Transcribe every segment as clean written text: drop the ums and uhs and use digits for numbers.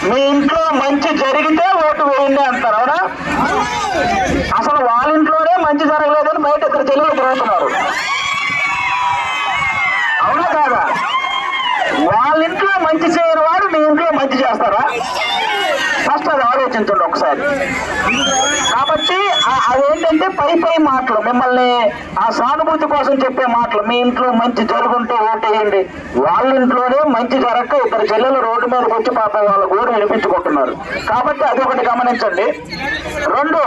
మీ ఇంట్లో మంచి జరిగితే ఓటు వేయండి అంటారు, అవునా? అసలు వాళ్ళ ఇంట్లోనే మంచి జరగలేదని బయట ఇద్దరు చెల్లెలు తిరుగుతున్నారు, అవునా కాదా? వాళ్ళ ఇంట్లో మంచి చేయని వాడు మీ ఇంట్లో మంచి చేస్తారా? ఫస్ట్ అది ఆలోచించండి ఒకసారి. కాబట్టి అదేంటంటే పై మాటలు, మిమ్మల్ని ఆ సానుభూతి కోసం చెప్పే మాటలు. మీ ఇంట్లో మంచి జరుగుంటే ఓటేయండి, వాళ్ళ ఇంట్లోనే మంచి జరగక ఇద్దరు చెల్లెలు రోడ్డు మీదకి వచ్చి పాప వాళ్ళ గోడు వినిపించుకుంటున్నారు. కాబట్టి అది ఒకటి గమనించండి. 2,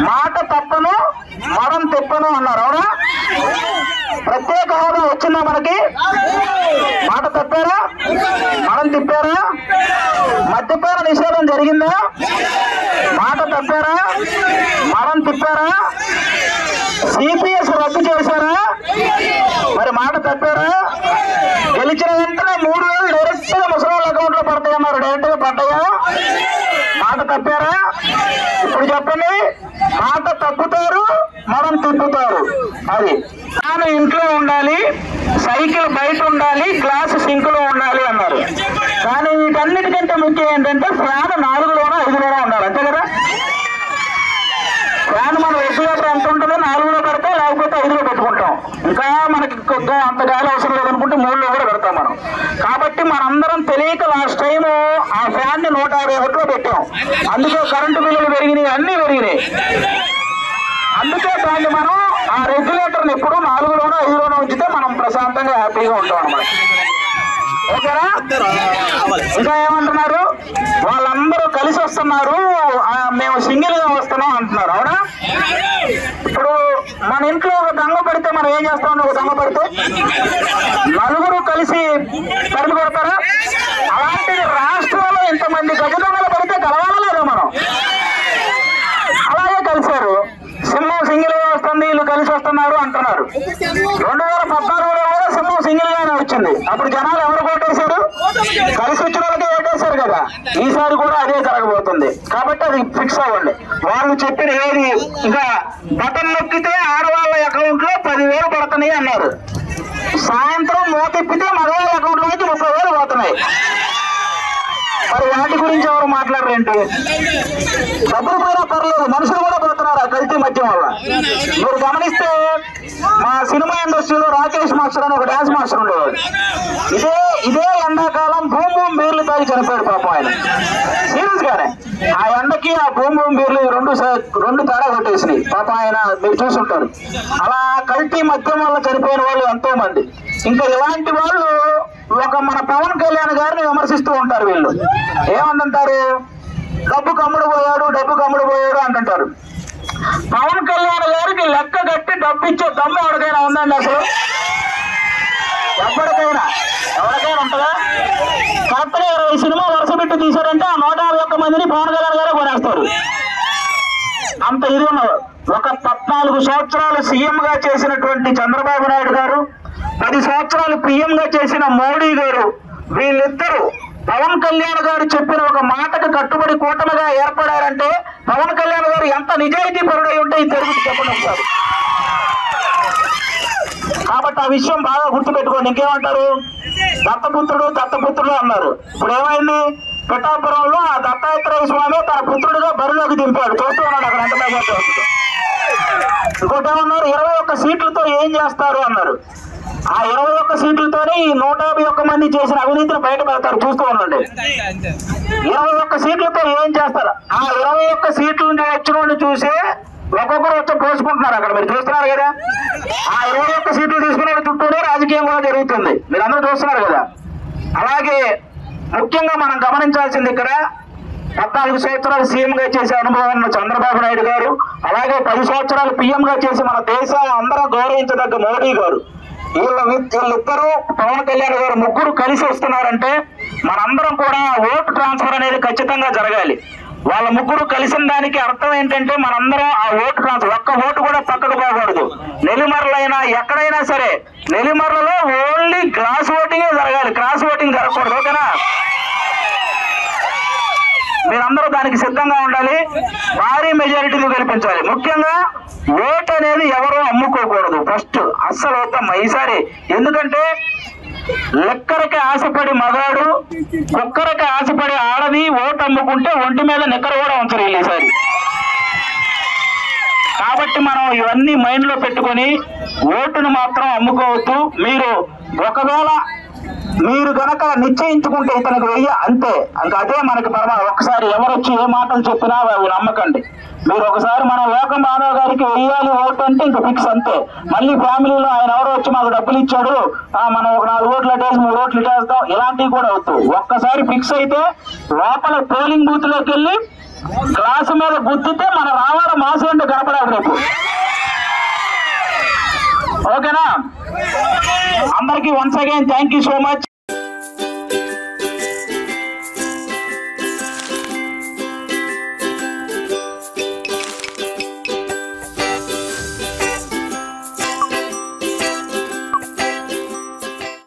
మాట తప్పను మడం తిప్పను అన్నారు, అవునా? ప్రత్యేక హోదా వచ్చిందా మనకి? మాట తప్పారా? మడం తిప్పారా? మద్యపాన నిషేధం జరిగిందా? మాట తప్పారా? మడం తిప్పారా? సిపిఎస్ రద్దు చేశారా? మరి మాట తప్పారా? గెలిచిన వెంటనే 3,000 డైరెక్ట్ గా ముసలి అకౌంట్ లో పడతాయన్నారు, డైరెక్ట్ గా పడ్డాయా? మాట తప్పారా? ఇప్పుడు చెప్పండి, మాట తప్పుతారు మడం తిప్పుతారు. అది ఫ్యాన్ ఇంట్లో ఉండాలి, సైకిల్ బయట ఉండాలి, గ్లాస్ సింక్ లో ఉండాలి అన్నారు. కానీ వీటన్నిటికంటే ముఖ్యం ఏంటంటే ఫ్యాన్ 4లోనో 5లోనో ఉండాలి, అంతే కదా? ఫ్యాన్ మనం రెగ్యులేటర్ ఎంత ఉంటుంది, 4లో పెడతాం, లేకపోతే 5లో పెట్టుకుంటాం. ఇంకా మనకి అంత గాలి అవసరం లేదనుకుంటే 3లో కూడా పెడతాం మనం. కాబట్టి మనందరం తెలియక లాస్ట్ టైం ఆ ఫ్యాన్ ని 151లో పెట్టాం. అందుకే కరెంటు బిల్లులు పెరిగినాయి, అన్ని పెరిగినాయి. అందుకే దాన్ని మనం ఆ రెగ్యులేటర్ని ఎప్పుడు 4లోనో 5లోనో ఉంచితే మనం ప్రశాంతంగా హ్యాపీగా ఉంటాం అన్నమాట. ఓకేనా? ఇంకా ఏమంటున్నారు? వాళ్ళందరూ కలిసి వస్తున్నారు, మేము సింగిల్ గా వస్తున్నాం అంటున్నారు, అవునా? ఇప్పుడు మన ఇంట్లో ఒక దొంగ పడితే మనం ఏం చేస్తాం? ఒక దొంగ పడితే నలుగురు కలిసి తరిమి కొడతారా? అలాంటిది రాష్ట్రంలో ఇంతమంది గజ దొంగలు పడితే కలవాలా లేదా మనం? అలాగే కలిశారు. సింహం సింగిల్ గా వస్తుంది, వీళ్ళు కలిసి వస్తున్నారు అంటున్నారు. 2014లో కూడా సింహం సింగిల్ గానే వచ్చింది. అప్పుడు జనాలు ఎవరు ఓటేశారు? కలిసి వచ్చిన వాళ్ళకి ఓటేశారు కదా. ఈసారి కూడా అదే జరగబోతుంది. కాబట్టి అది ఫిక్స్ అవ్వండి. వాళ్ళు చెప్పిన ఏది, ఇంకా బటన్ నొక్కితే ఆడవాళ్ళ అకౌంట్ లో 10,000 పడుతున్నాయి అన్నారు. సాయంత్రం మోతిప్పితే మగవాళ్ళ అకౌంట్ లో నుంచి 30,000 పోతున్నాయి. మరి వాటి గురించి ఎవరు మాట్లాడరేంటి? డబ్బులు పోయినా పర్లేదు, మనుషులు కూడా పోతున్నారు ఆ కల్తీ మద్యం వల్ల. మీరు గమనిస్తే మా సినిమా ఇండస్ట్రీలో రాకేష్ మాస్టర్ అని ఒక డాన్స్ మాస్టర్ ఉండేవాడు. ఇదే ఎండాకాలం భూమ్ భూమ్ బీర్లు తాగి చనిపోయాడు పాపం ఆయన. సీరియస్ గానే ఆ ఎండకి ఆ భూమ్ భూమ్ బీర్లు రెండు తేడా కొట్టేసినాయి పాప ఆయన. మీరు చూసుంటారు. అలా కల్తీ మద్యం వల్ల చనిపోయిన వాళ్ళు ఎంతో మంది. ఇంకా ఇలాంటి వాళ్ళు మన పవన్ కళ్యాణ్ గారిని విమర్శిస్తూ ఉంటారు. వీళ్ళు ఏమంటుంటారు? డబ్బు కమ్ముడు పోయాడు అంటుంటారు. పవన్ కళ్యాణ్ గారికి లెక్క కట్టి డబ్బు ఇచ్చే దమ్ము ఎవరికైనా ఉందండి? అసలు ఎవరికైనా ఉంటుందా? కరెక్ట్ గా 20 సినిమా వరుస పెట్టి తీశారంటే ఆ 151 మందిని పవన్ కళ్యాణ్ గారే కొనేస్తారు. అంత ఇది ఉన్నారు. ఒక 14 సంవత్సరాలు సీఎం గా చేసినటువంటి చంద్రబాబు నాయుడు గారు, 10 సంవత్సరాలు పిఎం గా చేసిన మోడీ గారు, వీళ్ళిద్దరూ పవన్ కళ్యాణ్ గారు చెప్పిన ఒక మాటకు కట్టుబడి కూటమిగా ఏర్పడారంటే పవన్ కళ్యాణ్ గారు ఎంత నిజాయితీ పరుడై ఉంటే ఈ తెలుగు చెప్పండి ఒకసారి. కాబట్టి ఆ విషయం బాగా గుర్తుపెట్టుకోండి. ఇంకేమంటారు? దత్తపుత్రుడు అన్నారు. ఇప్పుడు ఏమైంది? పిఠాపురంలో ఆ దత్తాత్రేయ స్వామి తన పుత్రుడిగా బరిలోకి దింపాడు. చూస్తూ ఉన్నాడు అక్కడ ఎంత బాగా చూస్తూ. ఇంకోటి ఏమన్నారు? 21 సీట్లతో ఏం చేస్తారు అన్నారు. ఆ 21 సీట్లతోనే ఈ 151 మంది చేసిన అవినీతిని బయట పెడతారు. చూస్తూ ఉండండి. 21 సీట్లతో ఏం చేస్తారు? ఆ 21 సీట్ల నుంచి వచ్చిన చూసి ఒక్కొక్కరు వచ్చి పోసుకుంటున్నారు అక్కడ. మీరు చూస్తున్నారు కదా. ఆ 21 సీట్లు తీసుకునే చుట్టూనే రాజకీయం కూడా జరుగుతుంది. మీరు అందరూ చూస్తున్నారు కదా. అలాగే ముఖ్యంగా మనం గమనించాల్సింది ఇక్కడ 14 సంవత్సరాలు సీఎం గా చేసే అనుభవం ఉన్న చంద్రబాబు నాయుడు గారు, అలాగే 10 సంవత్సరాలు పిఎం గా చేసి మన దేశాన్ని అందరూ గౌరవించదగ్గ మోడీ గారు, వీళ్ళిద్దరూ పవన్ కళ్యాణ్ గారు ముగ్గురు కలిసి వస్తున్నారంటే మనందరం కూడా ఓటు ట్రాన్స్ఫర్ అనేది ఖచ్చితంగా జరగాలి. వాళ్ళ ముగ్గురు కలిసిన దానికి అర్థం ఏంటంటే మనందరం ఆ ఓటు ట్రాన్స్ఫర్, ఒక్క ఓటు కూడా పక్కకు పోకూడదు. నెల్లిమర్లైనా ఎక్కడైనా సరే నెల్లిమర్లలో ఓన్లీ గ్లాస్ ఓటింగే జరగాలి, క్రాస్ ఓటింగ్ జరగకూడదు. ఓకేనా? మీరందరూ దానికి సిద్ధంగా ఉండాలి. భారీ మెజారిటీని గెలిపించాలి. ముఖ్యంగా ఓటు అనేది ఎవరో అమ్ముకోకూడదు. ఫస్ట్ అస్సలు వద్దమ్మా ఈసారి. ఎందుకంటే లెక్కరికి ఆశపడి మగాడు, కుక్కరికి ఆశపడి ఆడది అమ్ముకుంటే ఒంటి మీద నిక్కర కూడా ఉంచరు ఈసారి. కాబట్టి మనం ఇవన్నీ మైండ్ లో పెట్టుకొని ఓటును మాత్రం అమ్ముకోవద్దు. మీరు ఒకవేళ మీరు గనక నిశ్చయించుకుంటే ఇతనికి వెయ్యి అంతే, ఇంకా అదే మనకి పరమాత్మ. ఒకసారి ఎవరొచ్చి ఏ మాటలు చెప్పినా అవి నమ్మకండి. మీరు ఒకసారి మనం లోకం మాధవ్ గారికి వెయ్యాలి ఓటు అంటే ఇంకా ఫిక్స్ అంతే. మళ్ళీ ఫ్యామిలీలో ఆయన ఎవరో వచ్చి మాకు డబ్బులు ఇచ్చాడు, మనం ఒక 4 ఓట్లు అటేసి 3 ఓట్లు ఇటేస్తాం, ఇలాంటివి కూడా అవుతాయి. ఒక్కసారి ఫిక్స్ అయితే లోపల పోలింగ్ బూత్ లోకి వెళ్ళి గ్లాసు మీద గుద్దితే మన రావాడ మాసేంటి కనపడాలి రేపు. ఓకేనా? అందరికీ once again thank you so much.